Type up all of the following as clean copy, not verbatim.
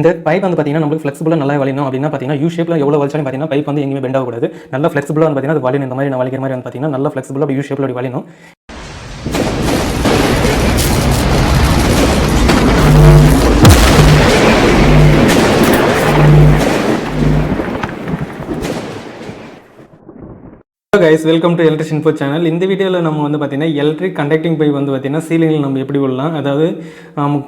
இந்த பைப் வந்து பார்த்தீங்கன்னா நமக்கு ஃப்ளெக்சிபிளாக நல்லா வலிணும் அப்படின்னா பார்த்தீங்கன்னா யூ ஷேப்பில் எவ்வளோ வலிச்சாலும் பார்த்தீங்கன்னா பைப் வந்து எங்கேயுமே பெண்ட் ஆகக்கூடாது. நல்லா ஃப்ளெக்சிபிளாக வந்து பார்த்தீங்கன்னா அது வலிணும். இந்த மாதிரி நான் வலிக்கிற மாதிரி வந்து பார்த்தீங்கன்னா நல்லா ஃப்ளெக்சிபிளாக அப்படி யூ ஷேப்பில் அப்படி வலிணும். Hello guys, welcome to ElectricianInfo channel. இந்த வீடியோவில் நம்ம வந்து பார்த்தீங்கன்னா எலக்ட்ரிக் கண்டக்டிங் பைப் வந்து பார்த்தீங்கன்னா சீலிங்கில் நம்ம எப்படி விடலாம், அதாவது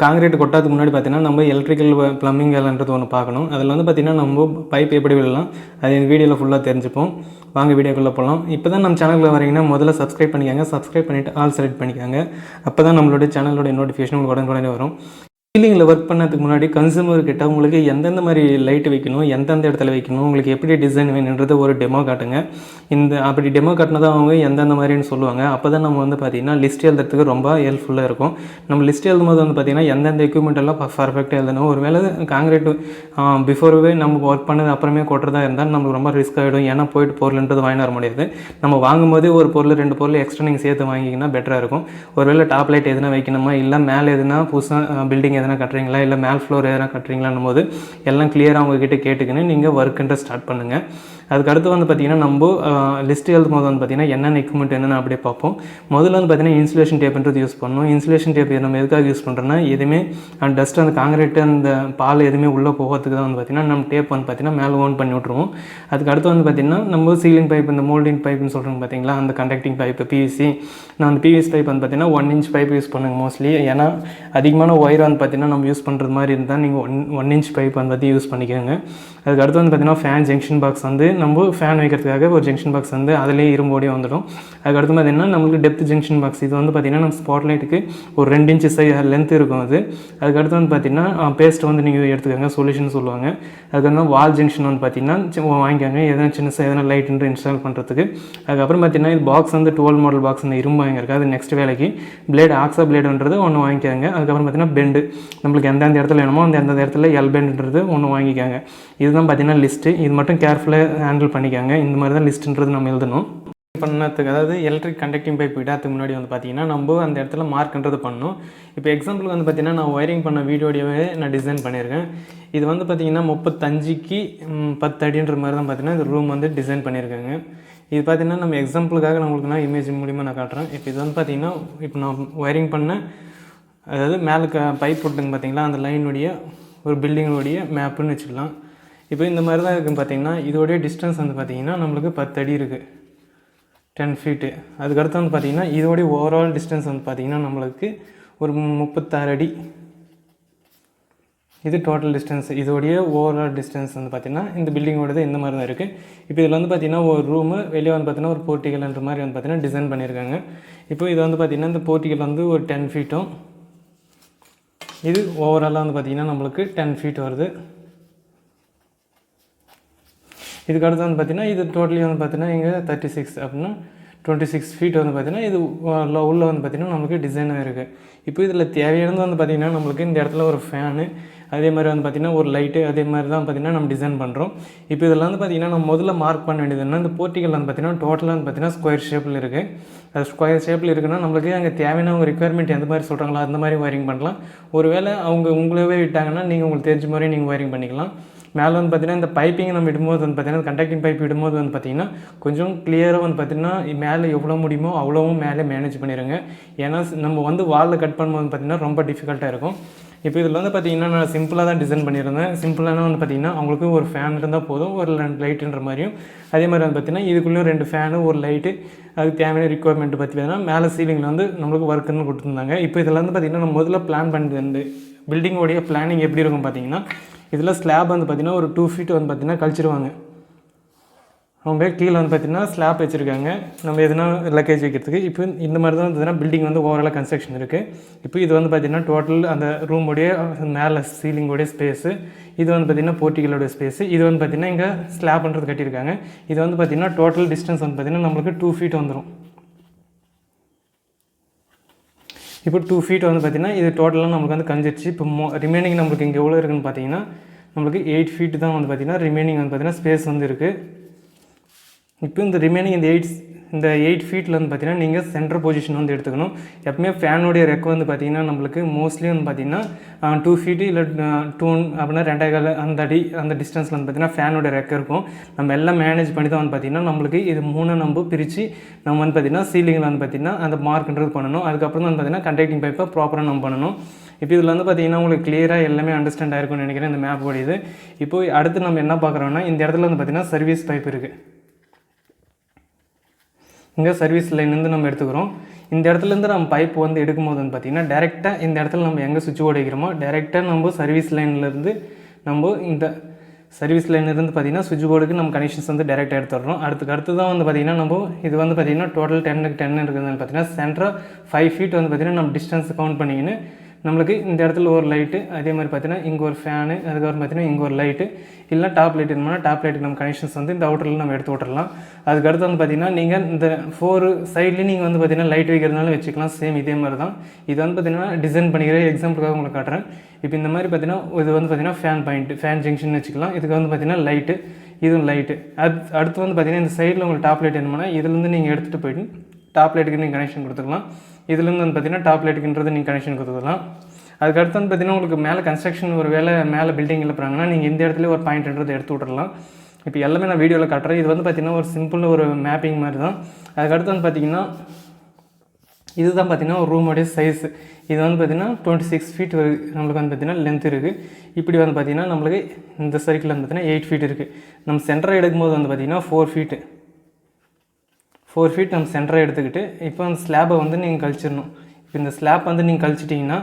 காங்கிரீட் கொட்டாதுக்கு முன்னாடி பார்த்தீங்கன்னா நம்ம எலக்ட்ரிக்கல் ப்ளம்பிங் வேலைன்றது ஒன்று பார்க்கணும். அதில் வந்து பார்த்தீங்கன்னா நம்ம பைப் எப்படி விடலாம் அது இந்த வீடியோவில் ஃபுல்லாக தெரிஞ்சுப்போம். வாங்க வீடியோக்குள்ளே போகலாம். இப்போ தான் நம்ம சேனலில் வரீங்கன்னா முதல்ல சப்ஸ்கிரைப் பண்ணிக்கோங்க. சப்ஸ்கிரைப் பண்ணிவிட்டு ஆல் செலக்ட் பண்ணிக்கோங்க. அப்போ தான் நம்மளுடைய சேனலோட நோட்டிஃபிகேஷன் உங்களுக்கு உடனே வரும். சீலிங்கில் ஒர்க் பண்ணதுக்கு முன்னாடி கன்சூமர் கிட்ட உங்களுக்கு எந்தெந்த மாதிரி லைட் வைக்கணும், எந்தெந்த இடத்துல வைக்கணும், உங்களுக்கு எப்படி டிசைன் வேணுன்றது ஒரு டெமோ காட்டுங்க. அப்படி டெமோ காட்டினா தான் அவங்க எந்தெந்த மாதிரின்னு சொல்லுவாங்க. அப்போ தான் நம்ம வந்து பார்த்திங்கன்னா லிஸ்ட் எழுதுறதுக்கு ரொம்ப ஹெல்ப்ஃபுல்லாக இருக்கும். நம்ம லிஸ்ட் எழுதும் போது வந்து பார்த்திங்கன்னா எந்தெந்த எக்யூப்மெண்ட் எல்லாம் பர்ஃபெக்டாக எழுதணும். ஒரு வேளை காங்கிரீட் பிஃபோர்வே நம்ம ஒர்க் பண்ணது அப்புறமே கொட்டுறதா இருந்தால் நம்மளுக்கு ரொம்ப ரிஸ்க் ஆகிடும். ஏன்னா போயிட்டு பொருள்ன்றது வாங்கி வர முடியாது. நம்ம வாங்கும்போது ஒரு பொருள் 2 பொருள் எக்ஸ்ட்ரா நீங்கள் சேர்த்து வாங்கிங்கன்னா பெட்டராக இருக்கும். ஒரு வேளை டாப் லைட் எதுனா வைக்கணுமா, இல்லை மேலே எதுனா புதுசாக பில்டிங் எதனா கட்டுறீங்களா, இல்லை மேல் ஃப்ளோர் எதனா கட்டுறீங்களான்னும் போது எல்லாம் கிளியராக அவங்கக்கிட்ட கேட்டுக்கின்னு நீங்கள் ஒர்க்குன்ற ஸ்டார்ட் பண்ணுங்கள். அதுக்கடுத்து வந்து பார்த்திங்கன்னா நம்ம லிஸ்ட் எழுதும் போது வந்து பார்த்திங்கன்னா என்னென்ன எக்யூப்மெண்ட் என்னென்ன அப்படியே பார்ப்போம். முதல்ல வந்து பார்த்திங்கன்னா இன்சுலேஷன் டேப்ன்றது யூஸ் பண்ணணும். இன்சுலேஷன் டேப் நம்ம எதுக்காக யூஸ் பண்ணுறோன்னா, எதுவுமே டஸ்ட் அந்த காங்கிரீட்டு அந்த பால் எதுவுமே உள்ளே போகிறதுக்கு தான் வந்து பார்த்திங்கன்னா நம்ம டேப் வந்து பார்த்திங்கன்னா மேலே ஓன் பண்ணி விட்ருவோம். அதுக்கடுத்து வந்து பார்த்திங்கன்னா நம்ம சீலிங் பைப், இந்த மோல்டிங் பைப்னு சொல்கிறோம் பார்த்திங்களா, அந்த கண்டக்டிங் பைப்பு பிவிசி. நான் அந்த பிவிசி பைப் வந்து பார்த்திங்கன்னா 1 inch பைப் யூஸ் பண்ணுங்க மோஸ்ட்லி. ஏன்னா அதிகமான ஒயர் வந்து பார்த்திங்கன்னா நம்ம யூஸ் பண்ணுறது மாதிரி இருந்தால் நீங்கள் 1 inch பைப் வந்து பார்த்து யூஸ் பண்ணிக்கோங்க. அதுக்கடுத்து வந்து பார்த்திங்கன்னா ஃபேன் ஜங்ஷன் பாக்ஸ் வந்து நம்ம ஃபேன் வைக்கிறதுக்காக ஒரு ஜங்ஷன் பாக்ஸ் வந்து அதிலே இரும்போடியே வந்துடும். அதுக்கடுத்து பார்த்திங்கன்னா நம்மளுக்கு டெப்த் ஜங்ஷன் பாக்ஸ், இது வந்து பார்த்திங்கன்னா நம்ம ஸ்பாட் லைட்டுக்கு ஒரு 2 inch லென்த் இருக்கும் அது. அதுக்கடுத்து வந்து பார்த்திங்கன்னா பேஸ்ட் வந்து நீங்கள் எடுத்துக்கோங்க, சொல்யூஷன் சொல்லுவாங்க. அதுக்கப்புறம் வால் ஜங்ஷன் வந்து பார்த்திங்கன்னா வாங்கிக்கோங்க, எதனா சின்னசாக எதனா லைட்டுன்ற இன்ஸ்டால் பண்ணுறதுக்கு. அதுக்கப்புறம் பார்த்திங்கன்னா இது பாக்ஸ் வந்து 12 மாடல் பாக்ஸ் இந்த இரும்பு வாங்கியிருக்காது. அது நெக்ஸ்ட் வேலைக்கு பிளேடு ஆக்ஸா பிளேடுன்றது ஒன்று வாங்கிக்கோங்க. அதுக்கப்புறம் பார்த்திங்கன்னா பெண்டு, நம்மளுக்கு எந்தெந்த இடத்துல வேணுமோ அந்த இடத்துல எல் பெண்டுன்றது ஒன்று வாங்கிக்கோங்க. இதுதான் பார்த்திங்கன்னா லிஸ்ட்டு. இது மட்டும் கேர்ஃபுல்லாக ஹேண்டில் பண்ணிக்கோங்க. இந்த மாதிரி தான் லிஸ்ட்டுன்றது நம்ம எழுதணும். பண்ணதுக்கு, அதாவது எலக்ட்ரிக் கண்டக்டிங் பைப் விடாதுக்கு முன்னாடி வந்து பார்த்திங்கன்னா நம்ம அந்த இடத்துல மார்க்ன்றது பண்ணணும். இப்போ எக்ஸாம்பிளுக்கு வந்து பார்த்திங்கன்னா நான் ஒயரிங் பண்ண வீடியோவே நான் டிசைன் பண்ணியிருக்கேன். இது வந்து பார்த்திங்கன்னா 35க்கு 10 அடின்ற மாதிரி தான் பார்த்திங்கன்னா இந்த ரூம் வந்து டிசைன் பண்ணியிருக்காங்க. இது பார்த்திங்கன்னா நம்ம எக்ஸாம்பிளுக்காக நம்மளுக்கு நான் இமேஜ் மூலிமா நான் காட்டுறேன். இப்போ இது வந்து பார்த்திங்கன்னா இப்போ நான் ஒயரிங் பண்ண, அதாவது மேலே பைப் போட்டுங்க பார்த்திங்களா, அந்த லைனுடைய ஒரு பில்டிங்களுடைய மேப்புன்னு வச்சுக்கலாம். இப்போ இந்த மாதிரி தான் இருக்குது பார்த்திங்கன்னா. இதோடைய டிஸ்டன்ஸ் வந்து பார்த்திங்கன்னா நம்மளுக்கு 10 அடி இருக்குது, 10 feet. அதுக்கடுத்து வந்து பார்த்திங்கன்னா இதோடைய ஓவரால் டிஸ்டன்ஸ் வந்து பார்த்திங்கன்னா நம்மளுக்கு ஒரு 36 அடி. இது டோட்டல் டிஸ்டன்ஸ். இதோடைய ஓவரால் டிஸ்டன்ஸ் வந்து பார்த்திங்கன்னா இந்த பில்டிங்கோடது இந்த மாதிரி தான் இருக்குது. இப்போ இதில் வந்து பார்த்திங்கன்னா ஒரு ரூமு, வெளியே வந்து பார்த்திங்கன்னா ஒரு போர்ட்டிகல்ன்ற மாதிரி வந்து பார்த்திங்கன்னா டிசைன் பண்ணியிருக்காங்க. இப்போ இது வந்து பார்த்திங்கன்னா இந்த போர்ட்டிகல் வந்து ஒரு 10 feet. இது ஓவராலாக வந்து பார்த்திங்கன்னா நம்மளுக்கு 10 feet வருது. இதுக்கு அடுத்து வந்து பார்த்திங்கன்னா இது டோட்டலி வந்து பார்த்திங்கன்னா இங்கே 36 அப்படின்னா 26 feet வந்து பார்த்திங்கன்னா இது உள்ளே வந்து பார்த்திங்கன்னா நம்மளுக்கு டிசைனாக இருக்குது. இப்போ இதில் தேவையானது வந்து பார்த்திங்கன்னா நம்மளுக்கு இந்த இடத்துல ஒரு ஃபேனு, அதே மாதிரி வந்து பார்த்திங்கன்னா ஒரு லைட்டு, அதே மாதிரி தான் பார்த்திங்கன்னா நம்ம டிசைன் பண்ணுறோம். இப்போ இதில் வந்து பார்த்திங்கன்னா நம்ம முதல்ல மார்க் பண்ண வேண்டியது என்ன, இந்த போர்ட்டிகல் வந்து பார்த்திங்கன்னா டோட்டலாக வந்து பார்த்திங்கன்னா ஸ்கொயர் ஷேப்பில் இருக்குது. அது ஸ்கொயர் ஷேப்பில் இருக்குன்னா நம்மளுக்கு அங்கே தேவையான அவங்க ரிக்குவயர்மெண்ட் எந்த மாதிரி சொல்கிறாங்களோ அந்த மாதிரி ஒயரிங் பண்ணலாம். ஒருவேளை அவங்க உங்களவே விட்டாங்கன்னா நீங்கள் உங்களுக்கு தெரிஞ்ச மாதிரி நீங்கள் ஒயரிங் பண்ணிக்கலாம். மேலே வந்து பார்த்திங்கன்னா இந்த பைப்பிங் நம்ம இடும்போது வந்து பார்த்திங்கன்னா கண்டக்டிங் பைப் இடும்போது வந்து பார்த்திங்கன்னா கொஞ்சம் கிளியராக வந்து பார்த்திங்கன்னா மேலே எவ்வளோ முடியுமோ அவ்வளோவும் மேலே மேனேஜ் பண்ணிடுங்க. ஏன்னா நம்ம வந்து வாலில் கட் பண்ணும்போது பார்த்திங்கன்னா ரொம்ப டிஃபிகல்ட்டாக இருக்கும். இப்போ இதில் வந்து பார்த்திங்கன்னா நான் சிம்பிளாக தான் டிசைன் பண்ணியிருந்தேன். சிம்பிளான வந்து பார்த்திங்கன்னா அவங்களுக்கு ஒரு ஃபேன் இருந்தால் போதும், ஒரு 2 லைட்டுன்ற மாதிரியும். அதே மாதிரி வந்து பார்த்திங்கன்னா இதுக்குள்ளேயும் 2 ஃபேனு, ஒரு லைட்டு, அதுக்கு தேவையான ரிக்குவயர்மெண்ட் பார்த்திங்கன்னா மேலே சீலிங்கில் வந்து நம்மளுக்கு ஒர்க்குன்னு கொடுத்துருந்தாங்க. இப்போ இதில் வந்து பார்த்திங்கன்னா நம்ம முதல்ல பிளான் பண்ணிட்டு பில்டிங்கோடைய பிளானிங் எப்படி இருக்கும் பார்த்திங்கன்னா, இதில் ஸ்லாப் வந்து பார்த்திங்கன்னா ஒரு 2 feet வந்து பார்த்திங்கன்னா கழிச்சிருவாங்க. அவங்க கீழே வந்து பார்த்திங்கன்னா ஸ்லாப் வச்சுருக்காங்க நம்ம எதுனா லக்கேஜ் வைக்கிறதுக்கு. இப்போ இந்த மாதிரி தான் பார்த்திங்கன்னா பில்டிங் வந்து ஓவராலாக கன்ஸ்ட்ரக்ஷன் இருக்குது. இப்போ இது வந்து பார்த்திங்கன்னா டோட்டல் அந்த ரூமுடைய மேலே சீலிங்கோடைய ஸ்பேஸு, இது வந்து பார்த்திங்கன்னா போர்ட்டிகளோட ஸ்பேஸு, இது வந்து பார்த்திங்கன்னா இங்கே ஸ்லாப்ன்றது கட்டியிருக்காங்க. இது வந்து பார்த்திங்கன்னா டோட்டல் டிஸ்டன்ஸ் வந்து பார்த்திங்கன்னா நம்மளுக்கு 2 feet வந்துடும். இப்போ 2 feet வந்து பார்த்திங்கன்னா இது டோட்டலாக நம்மளுக்கு வந்து கஞ்சிடுச்சு. இப்போ ரிமைனிங் நம்மளுக்கு இங்கே எவ்வளோ இருக்குதுன்னு பார்த்திங்கன்னா நம்மளுக்கு 8 feet தான் வந்து பார்த்திங்கன்னா ரிமைனிங் வந்து பார்த்திங்கன்னா ஸ்பேஸ் வந்து இருக்குது. இப்போ இந்த ரிமைனிங் இந்த 8 ஃபீட்டில் வந்து பார்த்தீங்கன்னா நீங்கள் சென்டர் பொசிஷன் வந்து எடுத்துக்கணும். எப்பவுமே ஃபேனுடைய ரெக் வந்து பார்த்தீங்கன்னா நம்மளுக்கு மோஸ்ட்லி வந்து பார்த்தீங்கன்னா 2 ஃபீட்டு இல்லை 2 அப்படின்னா 2.25 அந்த டிஸ்டன்ஸில் வந்து பார்த்தீங்கன்னா ஃபேனோட ரெக் இருக்கும். நம்ம எல்லாம் மேனேஜ் பண்ணி தான் வந்து பார்த்தீங்கன்னா நம்மளுக்கு இது 3 நம்ம பிரித்து நம்ம வந்து பார்த்தீங்கன்னா சீலிங்கில் வந்து பார்த்தீங்கன்னா அந்த மார்க்ன்றது பண்ணணும். அதுக்கப்புறம் வந்து பார்த்தீங்கன்னா கண்டக்டிங் பைப்பை ப்ராப்பராக நம்ம பண்ணணும். இப்போ இதில் வந்து பார்த்தீங்கன்னா உங்களுக்கு கிளியராக எல்லாமே அண்டர்ஸ்டாண்ட் ஆயிருக்கும்னு நினைக்கிறேன் இந்த மேப் ஓடிது. இப்போ அடுத்து நம்ம என்ன பார்க்குறோன்னா இந்த இடத்துல வந்து பார்த்தீங்கன்னா சர்வீஸ் பைப் இருக்குது. இங்கே சர்வீஸ் லைன்லேருந்து நம்ம எடுத்துக்கிறோம். இந்த இடத்துலேருந்து நம்ம பைப் வந்து எடுக்கும்போது வந்து பார்த்திங்கன்னா டேரெக்டாக இந்த இடத்துல நம்ம எங்கே சுவிட்ச் போர்டு வைக்கிறோமோ டேரெக்டாக நம்ம சர்வீஸ் லைன்லேருந்து நம்ம இந்த சர்வீஸ் லைன்லேருந்து பார்த்திங்கன்னா சுவிட்ச் போர்டுக்கு நம்ம கனெக்ஷன்ஸ் வந்து டேரெக்டாக எடுத்துடுறோம். அடுத்து தான் வந்து பார்த்திங்கன்னா நம்ம இது வந்து பார்த்திங்கன்னா டோட்டல் 10க்கு 10 இருக்கிறது பார்த்திங்கன்னா சென்டராக 5 ஃபீட் வந்து பார்த்திங்கன்னா நம்ம டிஸ்டன்ஸ் கவுண்ட் பண்ணிக்கின்னு நம்மளுக்கு இந்த இடத்துல ஒரு லைட்டு, அதே மாதிரி பார்த்தீங்கன்னா இங்கே ஒரு ஃபேனு, அதுக்கப்புறம் பார்த்தீங்கன்னா இங்கே ஒரு லைட்டு, இல்லை டாப் லைட் இருந்தால் டாப் லைட்டுக்கு நம்ம கனெக்ஷன்ஸ் வந்து இந்த அவுட்டரில் நம்ம எடுத்து விட்டுறலாம். அதுக்கடுத்து வந்து பார்த்திங்கன்னா நீங்கள் இந்த 4 சைட்லேயும் நீங்கள் வந்து பார்த்திங்கன்னா லைட் வைக்கிறதுனால வச்சுக்கலாம். சேம் இதே மாதிரி தான். இது வந்து பார்த்திங்கன்னா டிசைன் பண்ணிக்கிற எக்ஸாம்பிளுக்காக உங்களுக்கு காட்டுறேன். இப்போ இந்த மாதிரி பார்த்திங்கன்னா இது வந்து பார்த்திங்கன்னா ஃபேன் பாயிண்ட், ஃபேன் ஜங்ஷன் வச்சுக்கலாம். இதுக்கு வந்து பார்த்திங்கன்னா லைட்டு, இதுவும் லைட்டு. அடுத்து வந்து பார்த்திங்கன்னா இந்த சைடில் உங்களுக்கு டாப் லைட் என்னன்னா இதுலேருந்து நீங்கள் எடுத்துகிட்டு போய்ட்டு டாப் லைட்டுக்கு நீங்கள் கனெக்ஷன் கொடுத்துக்கலாம். இதுலேருந்து வந்து பார்த்திங்கன்னா டாப் லைட்டுக்குன்றது நீங்கள் கனெக்ஷன் கொடுத்துக்கலாம். அதுக்கடுத்து வந்து பார்த்திங்கன்னா உங்களுக்கு மேலே கன்ஸ்ட்ரக்ஷன் ஒரு வேலை மேலே பில்டிங் எழுப்புறாங்கன்னா நீங்கள் இந்த இடத்துல ஒரு பாயிண்ட்ன்றது எடுத்து விட்றலாம். இப்போ எல்லாமே நான் வீடியோவில் காட்டுறேன். இது வந்து பார்த்திங்கன்னா ஒரு சிம்பிள் ஒரு மேப்பிங் மாதிரி தான். அதுக்கடுத்து வந்து பார்த்திங்கன்னா இதுதான் பார்த்திங்கன்னா ஒரு ரூமோடைய சைஸ். இது வந்து பார்த்திங்கன்னா 26 ஃபீட் நம்மளுக்கு வந்து பார்த்திங்கன்னா லென்த் இருக்குது. இப்படி வந்து பார்த்திங்கன்னா நம்மளுக்கு இந்த சர்க்கிள் வந்து பார்த்திங்கன்னா 8 ஃபீட் இருக்குது. நம்ம சென்டரை எடுக்கும்போது வந்து பார்த்திங்கன்னா 4 ஃபீட் நம்ம சென்டரை எடுத்துக்கிட்டு இப்போ அந்த ஸ்லாபை வந்து நீங்கள் கழிச்சிடணும். இப்போ இந்த ஸ்லாப் வந்து நீங்கள் கழிச்சிட்டிங்கன்னா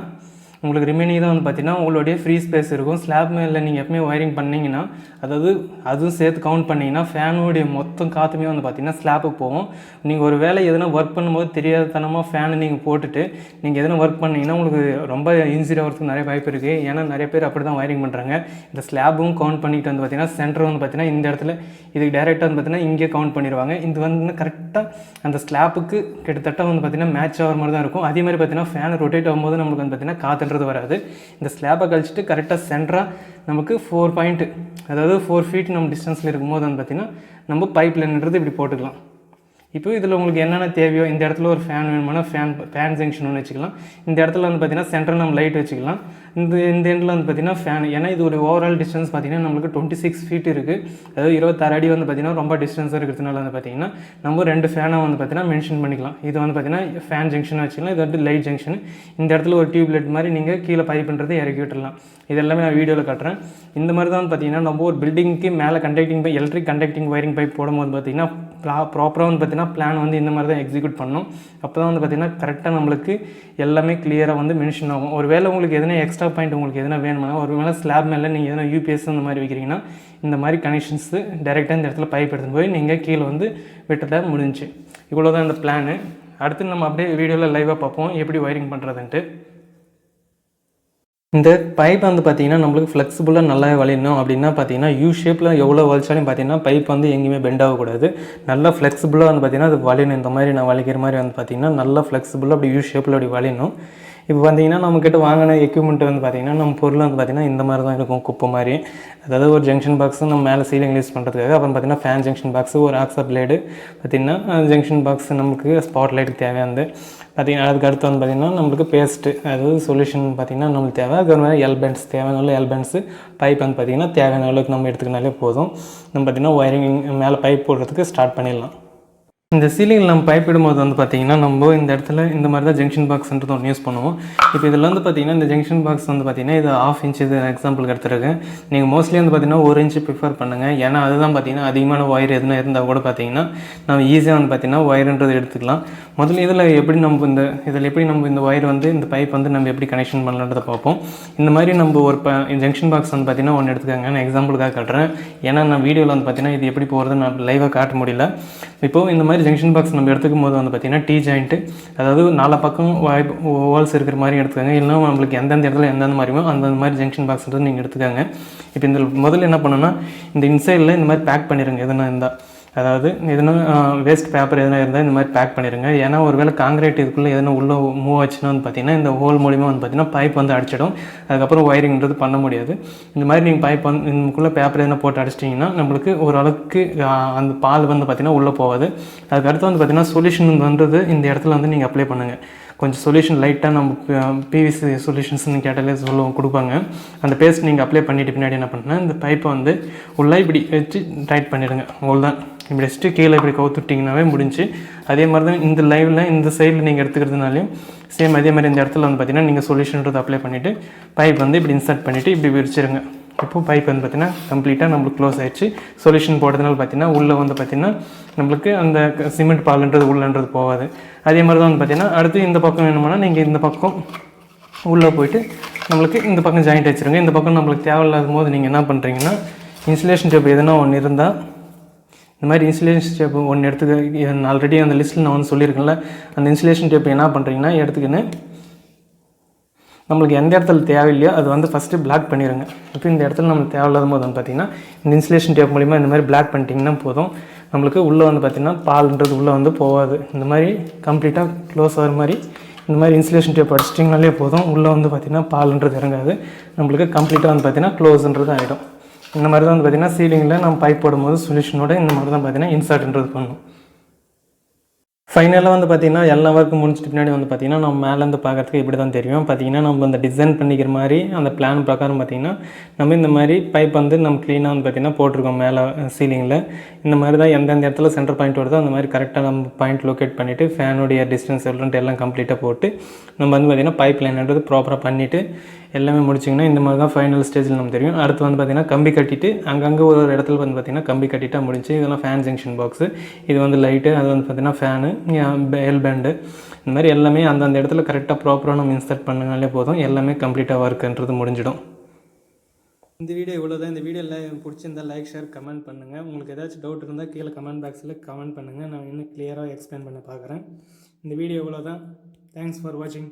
உங்களுக்கு ரிமைனிங் தான் வந்து பார்த்திங்கன்னா உங்களுடைய ஃப்ரீ ஸ்பேஸ் இருக்கும். ஸ்லாப் மேலே நீங்கள் எப்பவுமே ஒயரிங் பண்ணிங்கன்னா அதாவது அதுவும் சேர்த்து கவுண்ட் பண்ணிங்கன்னா ஃபேனுடைய மொத்தம் காற்றுமே வந்து பார்த்திங்கன்னா ஸ்லாப்புக்கு போகும். நீங்கள் ஒரு வேலை எதனா ஒர்க் பண்ணும்போது தெரியாதனமாக ஃபேனை நீங்கள் போட்டுட்டு நீங்கள் எதனா ஒர்க் பண்ணிங்கன்னா உங்களுக்கு ரொம்ப இன்ஜுரி ஆகிறதுக்கு நிறைய வாய்ப்பு இருக்குது. ஏன்னா நிறைய பேர் அப்படி தான் ஒயரிங் பண்ணுறாங்க. இந்த ஸ்லாப்பும் கவுண்ட் பண்ணிட்டு வந்து பார்த்திங்கன்னா சென்டர் வந்து பார்த்திங்கன்னா இந்த இடத்துல இதுக்கு டேரெக்டாக வந்து பார்த்திங்கன்னா இங்கே கவுண்ட் பண்ணிடுவாங்க. இது வந்து கரெக்டாக அந்த ஸ்லாப்புக்கு கிட்டத்தட்ட வந்து பார்த்திங்கன்னா மேட்ச் ஆகிற மாதிரி தான் இருக்கும். அதே மாதிரி பார்த்திங்கன்னா ஃபேன் ரொட்டேட் ஆகும்போது நம்மளுக்கு வந்து பார்த்திங்கன்னா காற்று வராது. இந்த ஸ்லாபை கழிச்சிட்டு கரெக்டாக சென்டராக நமக்கு 4 பாயிண்ட், அதாவது 4 ஃபீட் நம்ம டிஸ்டன்ஸில் இருக்கும்போது வந்து பார்த்திங்கன்னா நம்ம பைப் லைன்ன்றது இப்படி போட்டுக்கலாம். இப்போ இதில் உங்களுக்கு என்னென்ன தேவையோ இந்த இடத்துல ஒரு ஃபேன் வேணுமானா ஃபேன் ஜங்ஷன் ஒன்று வச்சுக்கலாம். இந்த இடத்துல வந்து பார்த்திங்கன்னா சென்டரில் நம்ம லைட் வச்சுக்கலாம். இந்த எண்டில் வந்து பார்த்திங்கன்னா ஃபேன். ஏன்னா இது ஒரு ஓவரால் டிஸ்டன்ஸ் பார்த்திங்கன்னா நம்மளுக்கு 26 ஃபீட் இருக்குது. அதாவது 26 அடி வந்து பார்த்திங்கன்னா ரொம்ப டிஸ்டன்ஸாக இருக்கிறதுனால வந்து பார்த்திங்கன்னா நம்ம 2 ஃபேனை வந்து பார்த்திங்கன்னா மென்ஷன் பண்ணிக்கலாம். இது வந்து பார்த்திங்கன்னா ஃபேன் ஜங்ஷனாக வச்சுக்கலாம். இது வந்து லைட் ஜங்ஷன். இந்த இடத்துல ஒரு டியூப் லைட் மாதிரி நீங்கள் கீழே பைப்புன்றது இறக்கி விட்டுடலாம். இது எல்லாமே நான் வீடியோவில் காட்டுறேன். இந்த மாதிரி தான் பார்த்திங்கன்னா நம்ம ஒரு பில்டிங்க்கு மேலே conducting pipe, electric conducting wiring pipe போடும்போது பார்த்திங்கன்னா ப்ராப்பராக வந்து பார்த்திங்கன்னா பிளான் வந்து இந்த மாதிரி தான் எக்ஸிக்யூட் பண்ணணும். அப்போ தான் வந்து பார்த்திங்கன்னா கரெக்டாக நம்மளுக்கு எல்லாமே கிளியராக வந்து மென்ஷன் ஆகும். ஒரு வேளை உங்களுக்கு எதனா எக்ஸ்ட்ரா பாயிண்ட் உங்களுக்கு எதனா வேணும்னா ஒரு வேளை ஸ்லாப் மேலே நீங்கள் எதனா யூபிஎஸ் அந்த மாதிரி வைக்கிறீங்கன்னா இந்த மாதிரி கனெக்ஷன்ஸு டேரெக்டாக இந்த இடத்துல பைப் எடுத்துகிட்டு போய் நீங்கள் கீழே வந்து விட்டுட்டா முடிஞ்சு. இவ்வளோ தான் இந்த பிளானு. அடுத்து நம்ம அப்படியே வீடியோவில் லைவாக பார்ப்போம் எப்படி ஒயரிங் பண்ணுறதுன்ட்டு. இந்த பைப் வந்து பார்த்திங்கன்னா நம்மளுக்கு ஃப்ளெக்சிபிளாக நல்லா வலியணும் அப்படின்னா பார்த்திங்கன்னா யூ ஷேப்பில் எவ்வளோ வலிச்சாலும் பார்த்திங்கன்னா பைப் வந்து எங்கேயுமே பெண்ட் ஆகக்கூடாது. நல்லா ஃப்ளெக்சிபிளாக வந்து பார்த்திங்கன்னா அது வலியணும். இந்த மாதிரி நான் வலிக்கிற மாதிரி வந்து பார்த்திங்கன்னா நல்லா ஃப்ளெக்சிபிளாக அப்படி யூ ஷேப்பில் அப்படி வலியணும். இப்போ பார்த்திங்கன்னா நம்மக்கிட்ட வாங்கின எக்யூப்மெண்ட் வந்து பார்த்திங்கன்னா நம்ம பொருள் வந்து பார்த்திங்கன்னா இந்த மாதிரி தான் இருக்கும், குப்பை மாதிரி. அதாவது ஒரு ஜங்ஷன் பாக்ஸு நம்ம மேலே சீலிங் யூஸ் பண்ணுறதுக்காக, அப்புறம் பார்த்திங்கன்னா ஃபேன் ஜங்ஷன் பாக்ஸு, ஒரு ஆக்ஸா பிளேடு பார்த்திங்கன்னா ஜங்ஷன் பாக்ஸ் நமக்கு ஸ்பாட் லைட்டுக்கு தேவையானது பார்த்திங்கன்னா. அதுக்கு அடுத்து வந்து பார்த்திங்கன்னா நம்மளுக்கு பேஸ்ட்டு, அதாவது சொல்யூஷன் பார்த்திங்கன்னா நம்மளுக்கு தேவை. அதுக்கு மாதிரி எல்பெண்ட்ஸ் தேவையான எல்பெண்ட்ஸு, பைப் வந்து பார்த்திங்கன்னா தேவையான அளவுக்கு நம்ம எடுத்துக்கினாலே போதும். நம்ம பார்த்திங்கன்னா ஒயரிங் மேலே பைப் போடுறதுக்கு ஸ்டார்ட் பண்ணிடலாம். இந்த சீலிங்கில் நம்ம பைப் இடும்போது வந்து பார்த்திங்கன்னா நம்ம இந்த இடத்துல இந்த மாதிரி தான் ஜங்ஷன் பாக்ஸ்ன்றது ஒன்று யூஸ் பண்ணுவோம். இப்போ இதில் வந்து பார்த்திங்கன்னா இந்த ஜங்ஷன் பாக்ஸ் வந்து பார்த்திங்கன்னா இது 1/2 இன்ச் இது எக்ஸாம்பிளுக்கு எடுத்துருக்கேன். நீங்கள் மோஸ்ட்லி வந்து பார்த்திங்கன்னா 1 இன்ச் ப்ரிஃபர் பண்ணுங்கள். ஏன்னா அதுதான் பார்த்திங்கன்னா அதிகமான ஒயர் எதுனா இருந்தால் கூட பார்த்திங்கன்னா நம்ம ஈஸியாக வந்து பார்த்திங்கன்னா ஒயர்ன்றது எடுத்துக்கலாம். முதல்ல இதில் எப்படி நம்ம இந்த ஒயர் வந்து இந்த பைப் வந்து நம்ம எப்படி கனெக்ஷன் பண்ணலான்றதை பார்ப்போம். இந்த மாதிரி நம்ம ஒரு ஜங்ஷன் பாக்ஸ் வந்து பார்த்திங்கன்னா ஒன்று எடுத்துக்காங்க. நான் எக்ஸாம்பிளுக்காக காட்டுறேன். ஏன்னா நான் வீடியோவில் வந்து பார்த்திங்கன்னா இது எப்படி போகிறது நான் லைவாக காட்ட முடியல. இப்போது இந்த மாதிரி ஜங்ஷன் பாக்ஸ் நம்ம எடுத்துக்கும் போது வந்து பார்த்திங்கன்னா டி ஜாயிண்ட்டு, அதாவது 4 பக்கம் வால்ஸ் இருக்கிற மாதிரி எடுத்துக்காங்க. இல்லைனா நம்மளுக்கு எந்தெந்த இடத்துல எந்தெந்த மாதிரியுமோ அந்த மாதிரி ஜங்ஷன் பாக்ஸ் வந்து நீங்கள் எடுத்துக்காங்க. இப்போ இந்த முதல்ல என்ன பண்ணணும்னா இந்த இன்சைடில் இந்த மாதிரி பேக் பண்ணிடுங்க. எதுனா இருந்தால் அதாவது எதுனா வேஸ்ட் பேப்பர் எதனா இருந்தால் இந்த மாதிரி பேக் பண்ணிடுங்க. ஏன்னா ஒரு வேளை காங்கிரீட் இதுக்குள்ளே எதனா உள்ளே மூவ் ஆச்சுன்னா வந்து பார்த்திங்கன்னா இந்த ஹோல் மூலிமா வந்து பார்த்திங்கன்னா பைப் வந்து அடிச்சிடும். அதுக்கப்புறம் ஒயரிங்கிறது பண்ண முடியாது. இந்த மாதிரி நீங்கள் பைப் வந்து இதுக்குள்ளே பேப்பர் எதனா போட்டு அடிச்சிட்டிங்கன்னா நம்மளுக்கு ஓரளவுக்கு அந்த பால் வந்து பார்த்திங்கன்னா உள்ளே போகாது. அதுக்கடுத்து வந்து பார்த்திங்கன்னா சொல்யூஷன் வந்தது இந்த இடத்துல வந்து நீங்கள் அப்ளை பண்ணுங்கள். கொஞ்சம் சொல்யூஷன் லைட்டாக நம்ம பிவிசி சொல்யூஷன்ஸ்னு கேட்டாலே கொடுப்பாங்க. அந்த பேஸ்ட் நீங்கள் அப்ளை பண்ணிவிட்டு பின்னாடி என்ன பண்ணுங்கள், இந்த பைப்பை வந்து உள்ளே இப்படி வச்சு டைட் பண்ணிவிடுங்க. அவ்வளோதான். இப்படி வச்சுட்டு கீழே இப்படி கவுத்துட்டிங்கனாவே முடிஞ்சு. அதே மாதிரி தான் இந்த லைவில் இந்த சைடில் நீங்கள் எடுத்துக்கிறதுனாலையும் சேம் அதே மாதிரி இந்த இடத்துல வந்து பார்த்திங்கன்னா நீங்கள் சொல்யூஷன்றது அப்ளை பண்ணிவிட்டு பைப் வந்து இப்படி இன்சர்ட் பண்ணிவிட்டு இப்படி விரிச்சிருங்க. இப்போது பைப் வந்து பார்த்திங்கன்னா கம்ப்ளீட்டாக நம்மளுக்கு க்ளோஸ் ஆகிடுச்சு. சொல்யூஷன் போடுறதுனால பார்த்திங்கன்னா உள்ளே வந்து பார்த்திங்கன்னா நம்மளுக்கு அந்த சிமெண்ட் பாலுன்றது உள்ளன்றது போகாது. அதே மாதிரி தான் வந்து பார்த்திங்கன்னா அடுத்து இந்த பக்கம் வேணுமானா நீங்கள் இந்த பக்கம் உள்ளே போய்ட்டு நம்மளுக்கு இந்த பக்கம் ஜாயிண்ட் வச்சுருங்க. இந்த பக்கம் நம்மளுக்கு தேவையில்லாத போது நீங்கள் என்ன பண்ணுறீங்கன்னா இன்சுலேஷன் டேப் எதுனா ஒன்று இருந்தால் இந்த மாதிரி இன்சுலேஷன் டேப் ஒன்று எடுத்துக்க. ஆல்ரெடி அந்த லிஸ்ட்டில் நான் வந்து சொல்லியிருக்கேன்ல, அந்த இன்சுலேஷன் டேப் என்ன பண்ணுறீங்கன்னா எடுத்துக்கின்னு நம்மளுக்கு எந்த இடத்துல தேவையில்லையோ அது வந்து ஃபஸ்ட்டு பிளாக் பண்ணிடுங்க. இப்போ இந்த இடத்துல நம்மளுக்கு தேவையில்லாத போது வந்து பார்த்திங்கன்னா இந்த இன்சுலேஷன் டேப் மூலிமா இந்த மாதிரி பிளாக் பண்ணிட்டிங்கன்னா போதும். நம்மளுக்கு உள்ளே வந்து பார்த்திங்கன்னா பால்ன்றது உள்ளே வந்து போகாது. இந்த மாதிரி கம்ப்ளீட்டாக க்ளோஸ் ஆகிற மாதிரி இந்த மாதிரி இன்சுலேஷன் டேப் அடிச்சிட்டிங்கனாலே போதும். உள்ளே வந்து பார்த்திங்கன்னா பால்ன்றது இறங்காது. நம்மளுக்கு கம்ப்ளீட்டாக வந்து பார்த்திங்கன்னா க்ளோஸ்ன்றது ஆகிடும். இந்த மாதிரி தான் வந்து பார்த்திங்கன்னா சீலிங்கில் நம்ம பைப் போடும்போது சொல்யூஷனோட இந்த மாதிரி தான் பார்த்திங்கன்னா இன்சர்ட்ன்றது பண்ணணும். ஃபைனலாக வந்து பார்த்திங்கன்னா எல்லா ஒர்க்கு முடிச்சிட்டு பின்னாடி வந்து பார்த்திங்கன்னா நம்ம மேலேருந்து பார்க்குறதுக்கு இப்படி தான் தெரியும். பார்த்திங்கன்னா நம்ம அந்த டிசைன் பண்ணிக்கிற மாதிரி அந்த பிளான் பிரகாரம் பார்த்திங்கன்னா நம்ம இந்த மாதிரி பைப் வந்து நம்ம க்ளீனாக வந்து பார்த்திங்கன்னா போட்டிருக்கோம் மேலே சீலிங்கில். இந்த மாதிரி தான் எந்தெந்த இடத்துல சென்டர் பாயிண்ட் வருதோ அந்த மாதிரி கரெக்டாக நம்ம பாயிண்ட் லொக்கேட் பண்ணிவிட்டு ஃபேனுடைய டிஸ்டன்ஸ் எல்லாம் கம்ப்ளீட்டாக போட்டு நம்ம வந்து பார்த்திங்கன்னா பைப் லைன்ன்றது ப்ராப்பராக பண்ணிவிட்டு எல்லாமே முடிச்சிங்கன்னா இந்த மாதிரி தான் ஃபைனல் ஸ்டேஜில் நம்ம தெரியும். அடுத்து வந்து பார்த்திங்கன்னா கம்பி கட்டிட்டு அங்கங்கே ஒரு இடத்துல வந்து பார்த்திங்கன்னா கம்பி கட்டிட்டா முடிச்சு. இதெல்லாம் ஃபேன் ஜங்ஷன் பாக்ஸு, இது வந்து லைட்டு, அது வந்து பார்த்திங்கன்னா ஃபேனு, எல் பேண்டு, இந்த மாதிரி எல்லாமே அந்தந்த இடத்துல கரெக்டாக ப்ராப்பராக நம்ம இன்ஸ்டால் பண்ணினாலே போதும். எல்லாமே கம்ப்ளீட்டாக ஒர்க்குன்றது முடிஞ்சிடும். இந்த வீடியோ இவ்வளோ தான். இந்த வீடியோவில் பிடிச்சிருந்தால் லைக், ஷேர், கமெண்ட் பண்ணுங்கள். உங்களுக்கு ஏதாச்சும் டவுட் இருந்தால் கீழே கமெண்ட் பாக்ஸில் கமெண்ட் பண்ணுங்கள். நான் இன்னும் கிளியராக எக்ஸ்பிளைன் பண்ண பார்க்குறேன். இந்த வீடியோ இவ்வளோ தான். தேங்க்ஸ் ஃபார் வாட்சிங்.